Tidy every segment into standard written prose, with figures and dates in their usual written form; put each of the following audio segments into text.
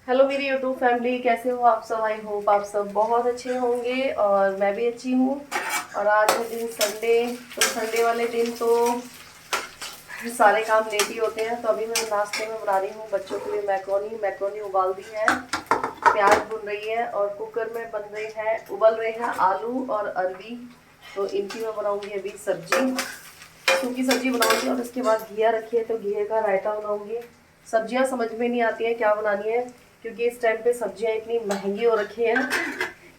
Hello मेरी YouTube family, कैसे हो आप सब। आई होप आप सब बहुत अच्छे होंगे और मैं भी अच्छी हूँ। और आज है दिन संडे, तो संडे वाले दिन तो सारे काम लेट ही होते हैं। तो अभी मैं नाश्ते में बना रही हूँ बच्चों के लिए मैक्रोनी उबाल दी है, प्याज भुन रही है और कुकर में बन रही है, उबल रहे हैं आलू और अरबी। तो इनकी मैं बनाऊँगी अभी सब्जी, सूखी सब्जी बनाऊँगी और उसके बाद घिया रखी है तो घिये का रायता बनाऊँगी। सब्जियां समझ में नहीं आती हैं क्या बनानी है, क्योंकि इस टाइम पे सब्जियां इतनी महंगी हो रखी हैं।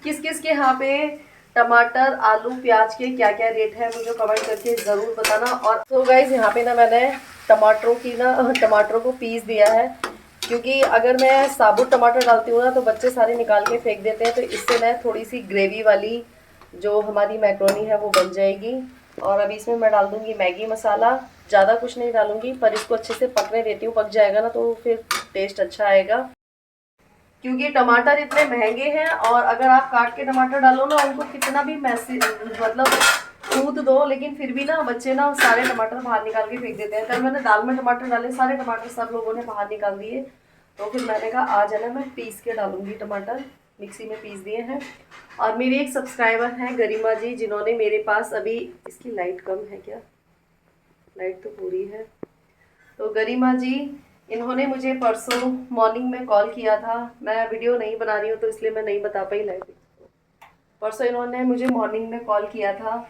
किस किस के यहाँ पे टमाटर आलू प्याज के क्या क्या रेट है मुझे कमेंट करके ज़रूर बताना। और तो गाइज यहाँ पे ना मैंने टमाटरों को पीस दिया है, क्योंकि अगर मैं साबुत टमाटर डालती हूँ ना तो बच्चे सारे निकाल के फेंक देते हैं। तो इससे ना थोड़ी सी ग्रेवी वाली जो हमारी मैक्रोनी है वो बन जाएगी। और अभी इसमें मैं डाल दूँगी मैगी मसाला, ज़्यादा कुछ नहीं डालूँगी, पर इसको अच्छे से पकने देती हूँ। पक जाएगा ना तो फिर टेस्ट अच्छा आएगा, क्योंकि टमाटर इतने महंगे हैं। और अगर आप काट के टमाटर डालो ना, उनको कितना भी मैसी मतलब कूद दो, लेकिन फिर भी ना बच्चे ना सारे टमाटर बाहर निकाल के फेंक देते हैं। कल मैंने दाल में टमाटर डाले, सारे टमाटर सब लोगों ने बाहर निकाल दिए। तो फिर मैंने कहा आज है ना मैं पीस के डालूंगी, टमाटर मिक्सी में पीस दिए हैं। और मेरी एक सब्सक्राइबर हैं गरिमा जी, जिन्होंने मेरे पास अभी, इसकी लाइट कम है क्या, लाइट तो पूरी है। तो गरिमा जी, इन्होंने मुझे परसों मॉर्निंग में कॉल किया था। मैं वीडियो नहीं बना रही हूँ तो इसलिए मैं नहीं बता पाई लाइव। परसों इन्होंने मुझे मॉर्निंग में कॉल किया था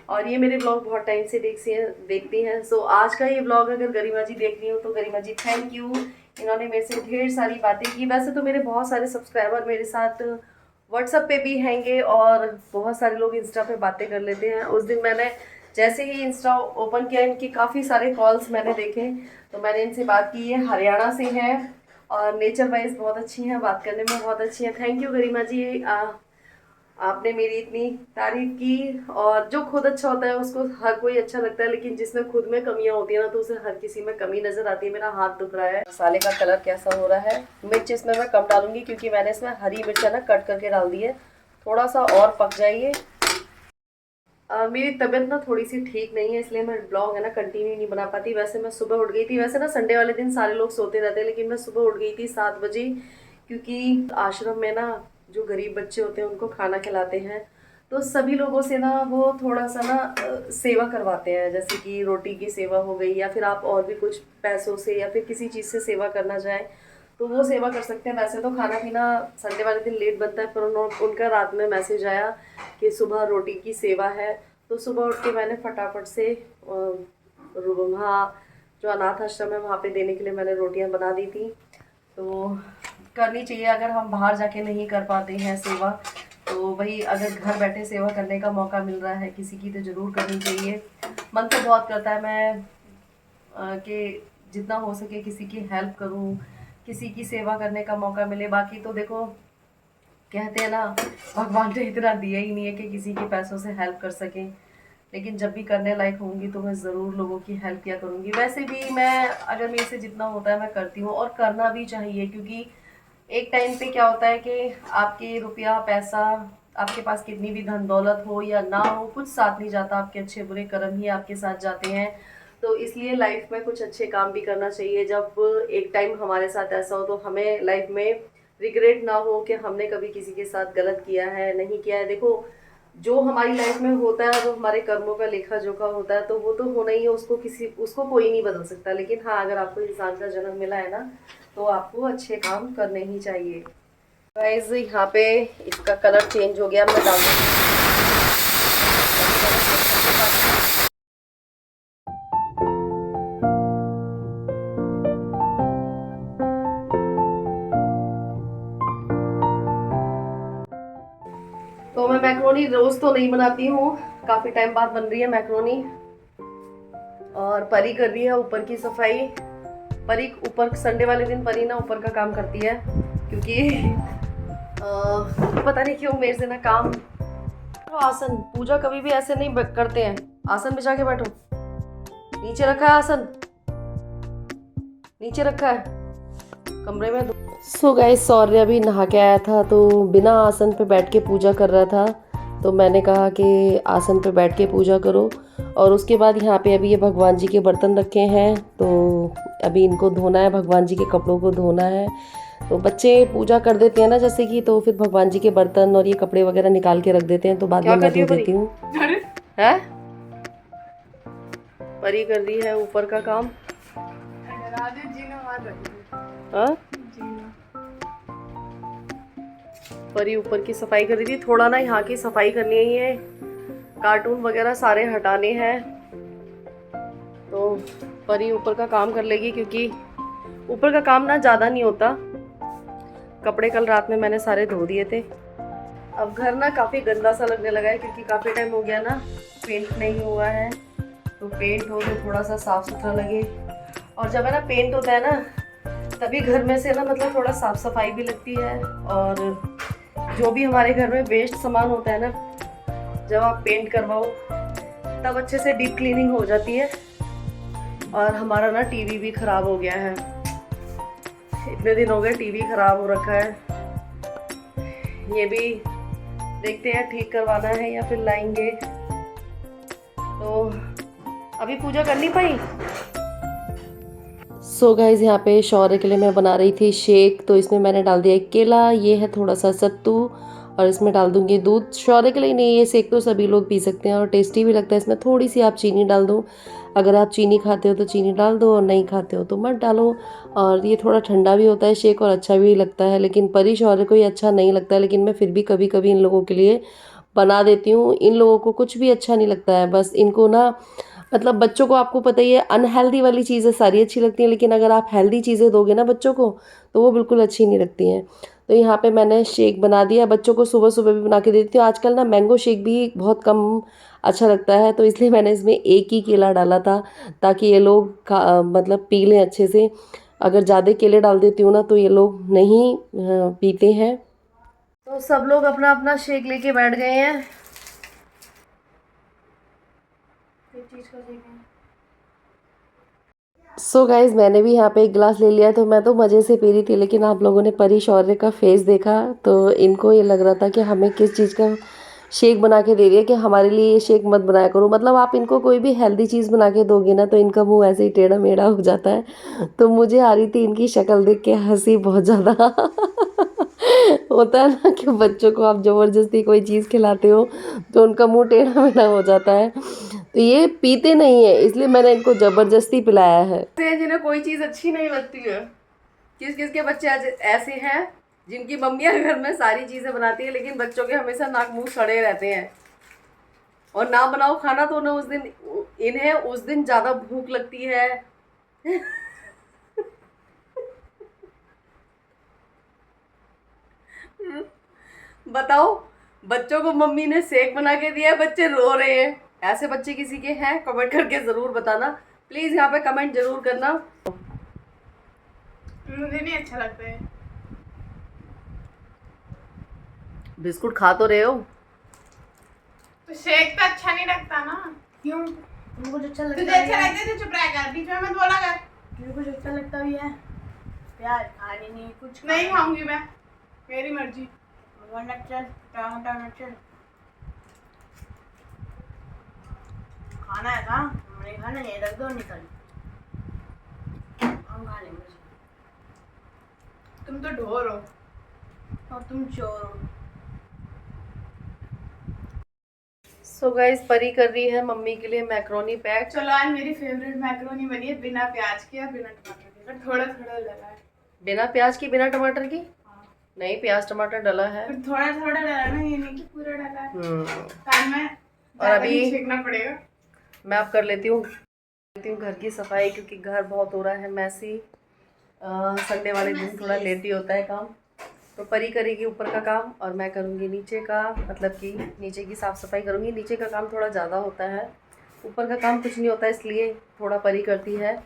और ये मेरे ब्लॉग बहुत टाइम से देखती हैं। सो आज का ये ब्लॉग अगर गरिमा जी देख रही हो तो गरिमा जी थैंक यू। इन्होंने मेरे से ढेर सारी बातें की। वैसे तो मेरे बहुत सारे सब्सक्राइबर मेरे साथ व्हाट्सएप पे भी हैंगे और बहुत सारे लोग इंस्टा पे बातें कर लेते हैं। उस दिन मैंने जैसे ही इंस्टा ओपन किया, इनकी काफ़ी सारे कॉल्स मैंने देखे, तो मैंने इनसे बात की। ये हरियाणा से हैं और नेचर वाइज बहुत अच्छी हैं, बात करने में बहुत अच्छी हैं। थैंक यू गरिमा जी, आपने मेरी इतनी तारीफ की। और जो खुद अच्छा होता है उसको हर कोई अच्छा लगता है, लेकिन जिसमें खुद में कमियां होती है ना तो उसे हर किसी में कमी नजर आती है। मेरा हाथ दुख रहा है। मसाले का कलर कैसा हो रहा है। मिर्च इसमें मैं कम डालूंगी, क्योंकि मैंने इसमें हरी मिर्च है ना कट करके डाल दी है। थोड़ा सा और पक जाइए। मेरी तबीयत ना थोड़ी सी ठीक नहीं है, इसलिए मैं ब्लॉग है ना कंटिन्यू नहीं बना पाती। वैसे मैं सुबह उठ गई थी, वैसे ना संडे वाले दिन सारे लोग सोते रहते हैं, लेकिन मैं सुबह उठ गई थी 7 बजे, क्योंकि आश्रम में ना जो गरीब बच्चे होते हैं उनको खाना खिलाते हैं। तो सभी लोगों से ना वो थोड़ा सा ना सेवा करवाते हैं, जैसे कि रोटी की सेवा हो गई, या फिर आप और भी कुछ पैसों से या फिर किसी चीज़ से सेवा करना चाहें तो वो सेवा कर सकते हैं। वैसे तो खाना पीना संडे वाले दिन लेट बनता है, पर उनका रात में मैसेज आया कि सुबह रोटी की सेवा है। तो सुबह उठ के मैंने फटाफट से वहाँ जो अनाथ आश्रम है वहाँ पे देने के लिए मैंने रोटियां बना दी थी। तो करनी चाहिए, अगर हम बाहर जाके नहीं कर पाते हैं सेवा, तो भाई अगर घर बैठे सेवा करने का मौका मिल रहा है किसी की तो ज़रूर करनी चाहिए। मन तो बहुत करता है मैं कि जितना हो सके किसी की हेल्प करूं, किसी की सेवा करने का मौका मिले। बाकी तो देखो, कहते हैं ना भगवान ने इतना दिया ही नहीं है कि किसी के पैसों से हेल्प कर सकें, लेकिन जब भी करने लायक होंगी तो मैं ज़रूर लोगों की हेल्प किया करूँगी। वैसे भी मैं अगर मेरे से जितना होता है मैं करती हूँ, और करना भी चाहिए, क्योंकि एक टाइम पे क्या होता है कि आपके रुपया पैसा, आपके पास कितनी भी धन दौलत हो या ना हो, कुछ साथ नहीं जाता, आपके अच्छे बुरे कर्म ही आपके साथ जाते हैं। तो इसलिए लाइफ में कुछ अच्छे काम भी करना चाहिए। जब एक टाइम हमारे साथ ऐसा हो तो हमें लाइफ में रिग्रेट ना हो कि हमने कभी किसी के साथ गलत किया है, नहीं किया है। देखो, जो हमारी लाइफ में होता है वो हमारे कर्मों का लेखा जोखा होता है, तो वो तो होना ही है, उसको कोई नहीं बदल सकता। लेकिन हाँ, अगर आपको इंसान का जन्म मिला है ना तो आपको अच्छे काम करने ही चाहिए। गाइस यहाँ पे इसका कलर चेंज हो गया, मैं डाल दूँगी। तो मैं मैक्रोनी रोज तो नहीं बनाती हूँ, काफ़ी टाइम बाद बन रही है मैक्रोनी। और परी कर रही है ऊपर की सफाई। परी ऊपर संडे वाले दिन परी ना ऊपर का काम करती है, क्योंकि पता नहीं क्यों मेरे से ना काम। तो आसन पूजा कभी भी ऐसे नहीं करते हैं। आसन बिछा के बैठो, नीचे रखा है आसन, नीचे रखा है कमरे में। सो गाइस, सौर्य अभी नहा के आया था तो बिना आसन पे बैठ के पूजा कर रहा था। तो मैंने कहा कि आसन पे बैठ के पूजा करो। और उसके बाद यहाँ पे अभी ये भगवान जी के बर्तन रखे हैं, तो अभी इनको धोना है, भगवान जी के कपड़ों को धोना है। तो बच्चे पूजा कर देते हैं ना जैसे कि, तो फिर भगवान जी के बर्तन और ये कपड़े वगैरह निकाल के रख देते हैं, तो बाद में मैं धो देती हूँ। है परी कर रही है ऊपर का काम। हाँ परी ऊपर की सफाई कर रही थी। थोड़ा ना यहाँ की सफाई करनी है, ये कार्टून वगैरह सारे हटाने हैं, तो परी ऊपर का काम कर लेगी, क्योंकि ऊपर का काम ना ज़्यादा नहीं होता। कपड़े कल रात में मैंने सारे धो दिए थे। अब घर ना काफ़ी गंदा सा लगने लगा है, क्योंकि काफ़ी टाइम हो गया ना पेंट नहीं हुआ है, तो पेंट हो तो थोड़ा सा साफ़ सुथरा लगे। और जब है ना पेंट होता है ना, तभी घर में से ना मतलब थोड़ा साफ़ सफाई भी लगती है, और जो भी हमारे घर में वेस्ट सामान होता है ना, जब आप पेंट करवाओ तब अच्छे से डीप क्लीनिंग हो जाती है। और हमारा ना टीवी भी ख़राब हो गया है, इतने दिन हो गए टीवी ख़राब हो रखा है। ये भी देखते हैं ठीक करवाना है या फिर लाएंगे। तो अभी पूजा कर नहीं पाई। सो गाइज यहाँ पे शौर्य के लिए मैं बना रही थी शेक, तो इसमें मैंने डाल दिया एक केला, ये है थोड़ा सा सत्तू, और इसमें डाल दूंगी दूध। शौर्य के लिए नहीं, ये शेक तो सभी लोग पी सकते हैं और टेस्टी भी लगता है। इसमें थोड़ी सी आप चीनी डाल दो, अगर आप चीनी खाते हो तो चीनी डाल दो, और नहीं खाते हो तो मत डालो। और ये थोड़ा ठंडा भी होता है शेक और अच्छा भी लगता है, लेकिन परी शौर्य को ये अच्छा नहीं लगता है, लेकिन मैं फिर भी कभी कभी इन लोगों के लिए बना देती हूँ। इन लोगों को कुछ भी अच्छा नहीं लगता है, बस इनको ना मतलब बच्चों को आपको पता ही है अनहेल्दी वाली चीज़ें सारी अच्छी लगती हैं, लेकिन अगर आप हेल्दी चीज़ें दोगे ना बच्चों को तो वो बिल्कुल अच्छी नहीं लगती हैं। तो यहाँ पे मैंने शेक बना दिया, बच्चों को सुबह सुबह भी बना के देती हूँ। आजकल ना मैंगो शेक भी बहुत कम अच्छा लगता है, तो इसलिए मैंने इसमें एक ही केला डाला था, ताकि ये लोग मतलब पी लें अच्छे से। अगर ज़्यादा केले डाल देती हूँ ना तो ये लोग नहीं पीते हैं। तो सब लोग अपना अपना शेक लेके बैठ गए हैं। सो गाइज मैंने भी यहाँ पे एक गिलास ले लिया, तो मैं तो मज़े से पी रही थी, लेकिन आप लोगों ने परी शौर्य का फेस देखा तो इनको ये लग रहा था कि हमें किस चीज़ का शेक बना के दे दिया, कि हमारे लिए ये शेक मत बनाया करो। मतलब आप इनको कोई भी हेल्दी चीज़ बना के दोगे ना तो इनका मुंह ऐसे ही टेढ़ा मेढ़ा हो जाता है। तो मुझे आ रही थी इनकी शक्ल देख के हंसी बहुत ज़्यादा। होता है ना कि बच्चों को आप ज़बरदस्ती कोई चीज़ खिलाते हो तो उनका मुंह टेढ़ा मेढ़ा हो जाता है। तो ये पीते नहीं है, इसलिए मैंने इनको ज़बरदस्ती पिलाया है। जिन्हें कोई चीज़ अच्छी नहीं लगती है, किस किस के बच्चे ऐसे हैं जिनकी मम्मियाँ घर में सारी चीज़ें बनाती है, लेकिन बच्चों के हमेशा नाक मुंह सड़े रहते हैं। और ना बनाओ खाना तो उन्हें उस दिन ज़्यादा भूख लगती है। बताओ, बच्चों को मम्मी ने शेक बना के दिया है, बच्चे रो रहे हैं। ऐसे बच्चे किसी के हैं कमेंट करके ज़रूर बताना प्लीज़, यहाँ पे कमेंट ज़रूर करना। मुझे नहीं अच्छा लगता है। बिस्कुट खा तो रहे हो, तो शेक तो अच्छा नहीं लगता ना। क्यों? तुमको जो अच्छा लगता तुझे अच्छा लगता है तो चुप रह कर, बीच में मत बोला कर। मेरे को जो अच्छा लगता भी है प्याज खानी नहीं, कुछ नहीं खाऊंगी मैं, मेरी मर्जी। वरना चल टमाटर न चल खाना है। कहाँ हमने खाना है, रख दो निकल, हम खा लेंगे। तुम तो ढोर हो और तुम चोर हो। सो गाइस परी कर रही है मम्मी के लिए मैक्रोनी पैक। चलो आज मेरी फेवरेट मैक्रोनी बनी है, बिना प्याज की और बिना टमाटर की, पर थोड़ा थोड़ा डला है। बिना प्याज की बिना टमाटर की? हाँ। नहीं, प्याज टमाटर डला है, फिर थोड़ा थोड़ा डला है ना, ये नहीं कि पूरा डला है। काम में और अभी छेकना पड़ेगा। मैं अब कर लेती हूँ घर की सफाई, क्योंकि घर बहुत हो रहा है मैसी। संडे वाले दिन थोड़ा लेट ही होता है काम। तो परी करेगी ऊपर का काम और मैं करूँगी नीचे का, मतलब कि नीचे की साफ़ सफाई करूँगी। नीचे का काम थोड़ा ज़्यादा होता है, ऊपर का काम कुछ नहीं होता, इसलिए थोड़ा परी करती है।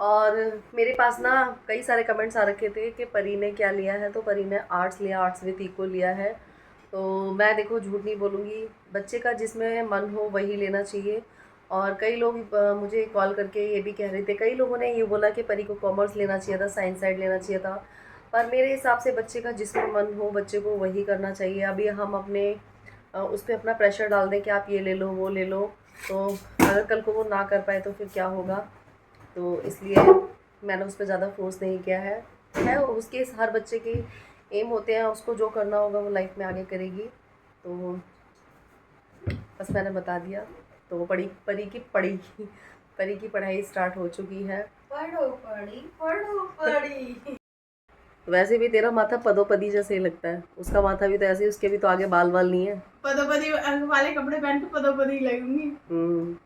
और मेरे पास ना कई सारे कमेंट्स आ रखे थे कि परी ने क्या लिया है, तो परी ने आर्ट्स लिया, आर्ट्स विद इको लिया है। तो मैं देखो झूठ नहीं बोलूँगी, बच्चे का जिसमें मन हो वही लेना चाहिए। और कई लोग मुझे कॉल करके ये भी कह रहे थे, कई लोगों ने ये बोला कि परी को कॉमर्स लेना चाहिए था, साइंस साइड लेना चाहिए था। पर मेरे हिसाब से बच्चे का जिसमें मन हो बच्चे को वही करना चाहिए। अभी हम अपने उस पर अपना प्रेशर डाल दें कि आप ये ले लो वो ले लो, तो अगर कल को वो ना कर पाए तो फिर क्या होगा। तो इसलिए मैंने उस पर ज़्यादा फोर्स नहीं किया है। है, उसके हर बच्चे के एम होते हैं, उसको जो करना होगा वो लाइफ में आगे करेगी। तो बस मैंने बता दिया। तो परी की पढ़ाई स्टार्ट हो चुकी है। पढ़ो पढ़ी। वैसे भी तेरा माथा पदोपदी जैसे ही लगता है, उसका माथा भी तो ऐसे ही, उसके भी तो आगे बाल नहीं है। पदोपदी वाले कपड़े पहन के पदोपदी लगूंगी।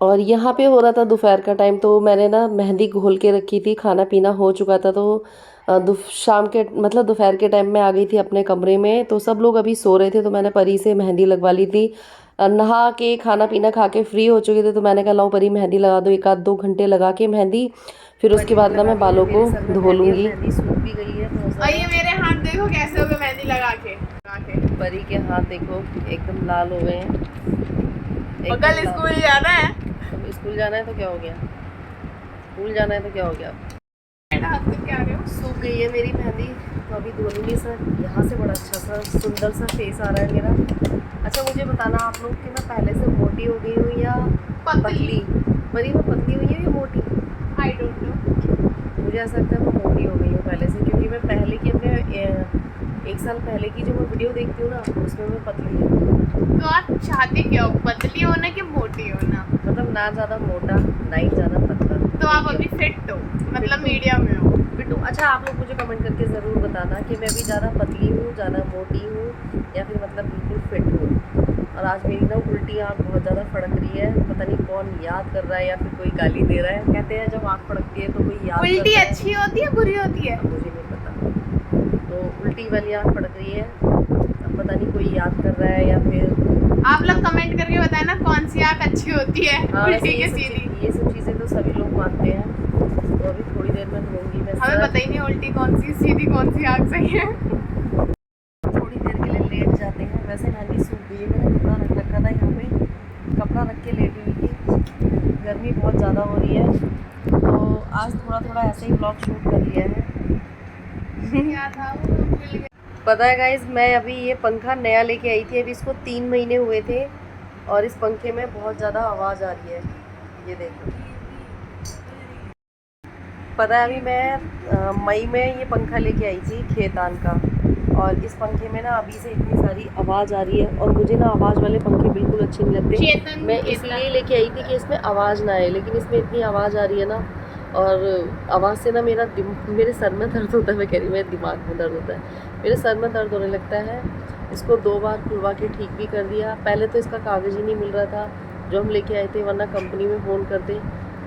और यहाँ पे हो रहा था दोपहर का टाइम, तो मैंने ना मेहंदी घोल के रखी थी, खाना पीना हो चुका था। तो शाम के मतलब दोपहर के टाइम में आ गई थी अपने कमरे में, तो सब लोग अभी सो रहे थे, तो मैंने परी से मेहंदी लगवा ली थी। नहा के खाना पीना खा के फ्री हो चुके थे, तो मैंने कहा लाओ परी मेहंदी लगा दो, 1-2 घंटे लगा के मेहंदी, फिर उसके बाद ना मैं बालों को धो लूँगी। सूख भी गई है और ये मेरे हाथ देखो कैसे हो गए मेहंदी लगा के। परी के हाथ देखो एकदम लाल हो गए हैं। कल स्कूल जाना है। स्कूल जाना है तो क्या हो गया, स्कूल जाना है तो क्या हो गया। हाथ से क्या रहे हो? सूख गई है मेरी मेहंदी, तो अभी धो लूँगी सर। यहाँ से बड़ा अच्छा सा सुंदर सा फेस आ रहा है मेरा। अच्छा मुझे बताना आप लोग कि मैं पहले से मोटी हो गई हूँ या पतली? परी मैं पतली हुई है या मोटी? I don't know. मुझे ऐसा लगता है मैं मोटी हो गई हूँ पहले से, क्योंकि मैं पहले की अपने 1 साल पहले की जो मैं वीडियो देखती हूँ ना, उसमें मैं पतली हूँ। तो आप चाहते क्या हो, पतली होना कि मोटी होना? मतलब ना ज़्यादा मोटा ना ही ज़्यादा पतला। तो आप अभी फिट हो, मतलब मीडियम में हो। फिट हूँ। अच्छा आप लोग मुझे कमेंट करके ज़रूर बताना कि मैं अभी ज़्यादा पतली हूँ, ज़्यादा मोटी हूँ, या फिर मतलब बिल्कुल फिट हूँ। और आज मेरी ना उल्टी आँख बहुत ज़्यादा फड़क रही है, पता नहीं कौन याद कर रहा है या फिर कोई गाली दे रहा है। कहते हैं जब आँख फड़कती है तो कोई याद उल्टी अच्छी होती है बुरी होती है? मुझे नहीं पता। तो उल्टी वाली आँख फड़क रही है, अब पता नहीं कोई याद कर रहा है या फिर आप लोग कमेंट करके बताएं ना कौन सी आँख अच्छी होती है। हाँ, उल्टी के सीधी। ये सब चीज़ें तो सभी लोग मानते हैं। तो अभी थोड़ी देर में धोऊंगी मैं। हमें पता ही नहीं उल्टी कौन सी सीधी कौन सी आँख सही है। थोड़ी देर के लिए लेट जाते हैं। वैसे मेहंदी सूख गई है, मैंने कपड़ा रख रखा था यहाँ पे, कपड़ा रख के लेटी हुई थी। गर्मी बहुत ज़्यादा हो रही है, तो आज थोड़ा ऐसे ही ब्लॉग शूट कर लिया है। क्या था वो भूल गई। पता है गाइज, मैं अभी ये पंखा नया लेके आई थी, अभी इसको 3 महीने हुए थे, और इस पंखे में बहुत ज़्यादा आवाज़ आ रही है। ये देखो, पता है अभी मैं मई में ये पंखा लेके आई थी खेतान का, और इस पंखे में ना अभी से इतनी सारी आवाज़ आ रही है, और मुझे ना आवाज़ वाले पंखे बिल्कुल अच्छे नहीं लगते। मैं इसलिए लेके आई थी कि इसमें आवाज़ ना आए, लेकिन इसमें इतनी आवाज़ आ रही है ना, और आवाज़ से ना मेरे सर में दर्द होता है। मैं कह रही हूँ मेरे दिमाग में दर्द होता है, मेरे सर में दर्द होने लगता है। इसको 2 बार खुलवा के ठीक भी कर दिया। पहले तो इसका कागज़ ही नहीं मिल रहा था जो हम लेके आए थे, वरना कंपनी में फ़ोन करते।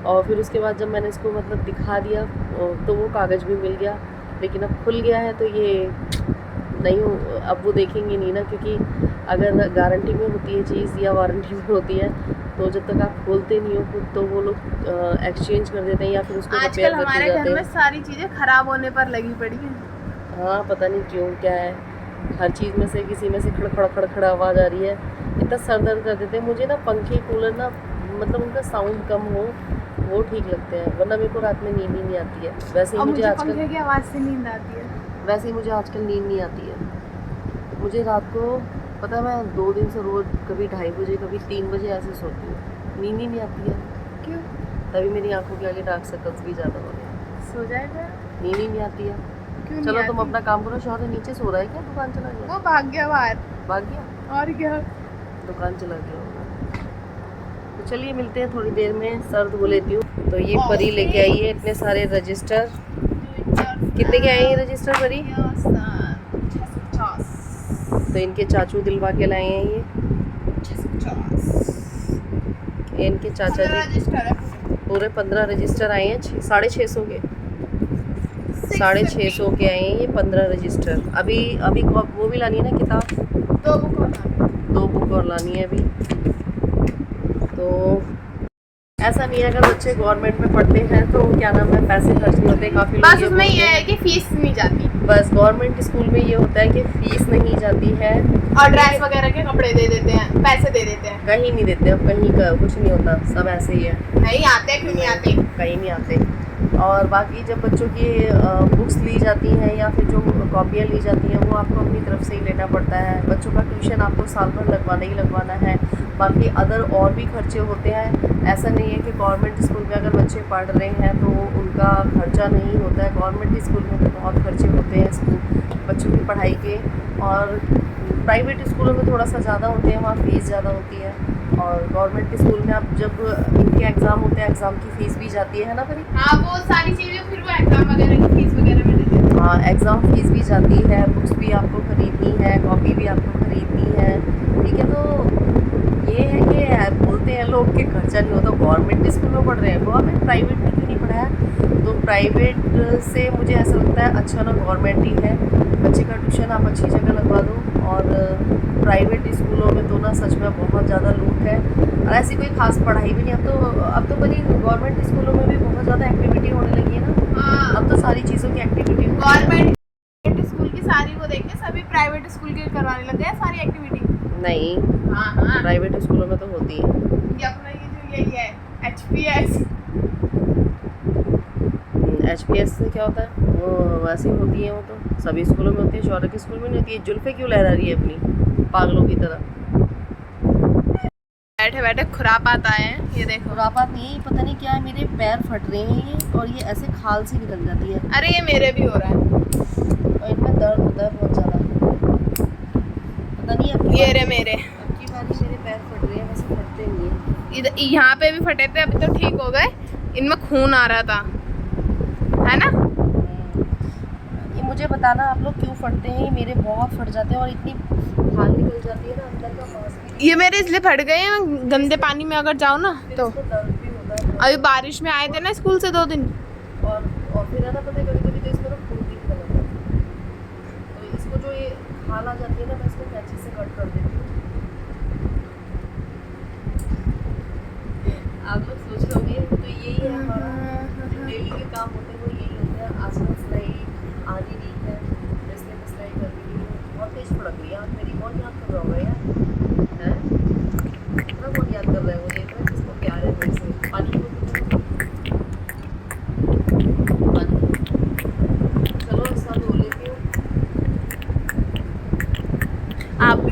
और फिर उसके बाद जब मैंने इसको मतलब दिखा दिया तो वो कागज़ भी मिल गया, लेकिन अब खुल गया है। तो ये नहीं हो, अब वो देखेंगे नहीं ना, क्योंकि अगर गारंटी में होती है चीज़ या वारंटी में होती है, तो जब तक आप खोलते नहीं हो खुद, तो वो लोग एक्सचेंज कर देते हैं या फिर उसको आजकल हमारे घर में सारी चीजें खराब होने पर लगी पड़ी है। हाँ पता नहीं क्यों, क्या है, हर चीज़ में से किसी में से खड़ आवाज़ आ रही है। इतना सर दर्द कर देते हैं। मुझे ना पंखे कूलर ना मतलब उनका साउंड कम हो वो ठीक लगते हैं, वरना मेरे को रात में नींद ही नहीं आती है। वैसे ही मुझे आजकल पंखे की आवाज़ से नींद आती है। वैसे ही मुझे आजकल नींद नहीं आती है। मुझे रात को पता है मैं 2 दिन से रोज़ कभी 2:30 बजे कभी 3 बजे ऐसे सोती हूँ, नींद ही नहीं आती है। क्यों? तभी मेरी आंखों के आगे डार्क सर्कल्स भी ज़्यादा हो रहे हैं। सो जाएगा। नींद ही नहीं आती है। क्यों? चलो तुम अपना काम करो। शौर्य नीचे सो रहा है क्या? दुकान चला गया? वो भाग गया बाहर। भाग गया? और क्या, दुकान चला गया होगा। तो चलिए मिलते हैं थोड़ी देर में, सर धो लेती हूँ। तो ये परी लेके आई है इतने सारे रजिस्टर। कितने के आए हैं ये रजिस्टर परी? 650। तो इनके चाचू दिलवा के लाए हैं ये। 650 इनके चाचा जी रजिस्टर है। पूरे 15 रजिस्टर आए हैं। 650 के 650 के आए हैं ये 15 रजिस्टर। अभी वो भी लानी है ना किताब, 2 बुक और लानी है अभी। तो ऐसा नहीं है, अगर बच्चे गवर्नमेंट में पढ़ते हैं तो क्या नाम है, पैसे खर्च नहीं होते। काफ़ी बस उसमें ये है कि फीस नहीं जाती। बस गवर्नमेंट स्कूल में ये होता है कि फीस नहीं जाती है, और ड्रेस वगैरह के कपड़े दे देते हैं, पैसे दे देते हैं। कहीं नहीं देते। अब कहीं का कुछ नहीं होता, सब ऐसे ही है। नहीं आते, क्यों नहीं आते? कहीं नहीं आते। और बाकी जब बच्चों की बुक्स ली जाती हैं या फिर जो कॉपियाँ ली जाती हैं वो आपको अपनी तरफ से ही लेना पड़ता है। बच्चों का ट्यूशन आपको साल भर लगवाना ही लगवाना है। बाकी अदर और भी खर्चे होते हैं। ऐसा नहीं है कि गवर्नमेंट स्कूल में अगर बच्चे पढ़ रहे हैं तो उनका खर्चा नहीं होता है। गवर्नमेंट स्कूल में भी बहुत खर्चे होते हैं स्कूल बच्चों की पढ़ाई के, और प्राइवेट स्कूलों में थोड़ा सा ज़्यादा होते हैं, वहाँ फ़ीस ज़्यादा होती है। और गवर्नमेंट स्कूल में आप जब इनके एग्ज़ाम होते हैं, एग्ज़ाम की फ़ीस भी जाती है ना परी? हाँ, वो सारी चीजें फिर वो एग्जाम वगैरह की फीस वगैरह में देते हैं। हाँ, एग्ज़ाम फ़ीस भी जाती है, बुक्स भी आपको ख़रीदनी है, कॉपी भी आपको ख़रीदनी है, ठीक है। तो ये है कि बोलते हैं लोग कि खर्चा नहीं होता। गवर्नमेंट स्कूल में पढ़ रहे हैं, गवर्नमेंट प्राइवेट में क्यों नहीं पढ़ाया? तो प्राइवेट से मुझे ऐसा लगता है अच्छा ना गवर्नमेंट ही है। बच्चे का ट्यूशन आप अच्छी जगह लगवा दो। और प्राइवेट स्कूलों में तो ना सच में बहुत ज़्यादा लूट है, और ऐसी कोई खास पढ़ाई भी नहीं। अब तो बड़ी गवर्नमेंट स्कूलों में भी बहुत ज़्यादा एक्टिविटी होने लगी है ना। हाँ, अब तो सारी चीज़ों की एक्टिविटी गवर्नमेंट स्कूल की सारी को देख के सभी प्राइवेट स्कूल के करवाने लगे हैं सारी एक्टिविटी। नहीं, हाँ हाँ, प्राइवेट स्कूलों में तो होती है। ये अपना ये जो यही है HPS। HPS से क्या होता है? वो वैसे ही होती है, वो तो सभी स्कूलों में होती है, शौर्य के स्कूल में नहीं होती है। जुल्फे क्यों लहरा रही है अपनी पागलों की तरह? बैठे बैठे खुरापात आए हैं, ये देखो। खुरापात नहीं है, पता नहीं क्या है, मेरे पैर फट रहे हैं ये, और ये ऐसे खाल सी निकल जाती है, अरे ये मेरे भी हो रहा है। और इनमें दर्द होता है बहुत ज़्यादा। पता नहीं ये रे मेरे अब की बारी मेरे पैर फट रहे हैं, वैसे फटते नहीं है। इधर यहाँ पे भी फटे थे, अभी तो ठीक हो गए। इनमें खून आ रहा था, है ना। ये मुझे बताना आप लोग क्यों फटते हैं? ये मेरे बहुत फट जाते हैं, और इतनी खाल निकल जाती है ना अंदर का मांस भी। ये मेरे इसलिए फट गए हैं, गंदे पानी में अगर जाओ ना फिर तो। इसको दर्द भी होता है। अभी बारिश में आए थे ना स्कूल से 2 दिन। और फिर है ना, पता है कभी-कभी तो इसमें ना खून भी निकल आता है। तो इसको जो ये खाल आ जाती है ना, मैं इसको कैंची से कट कर देती हूँ। आप लोग सोच रहे होंगे तो यही है हमारा जो डेली के काम होते हैं, वो यही होते हैं। आजकल सिलाई आ नहीं रही है, इसलिए मैं सिलाई कर रही हूँ। बहुत तेज फड़क रही है आज मेरी। कौन याद कर रहा होगा यार? हैं? इतना कौन याद कर रहा है मुझे? इतना किसको प्यार है मेरे से? पानी को चलो सब धो लेती हूँ। आप भी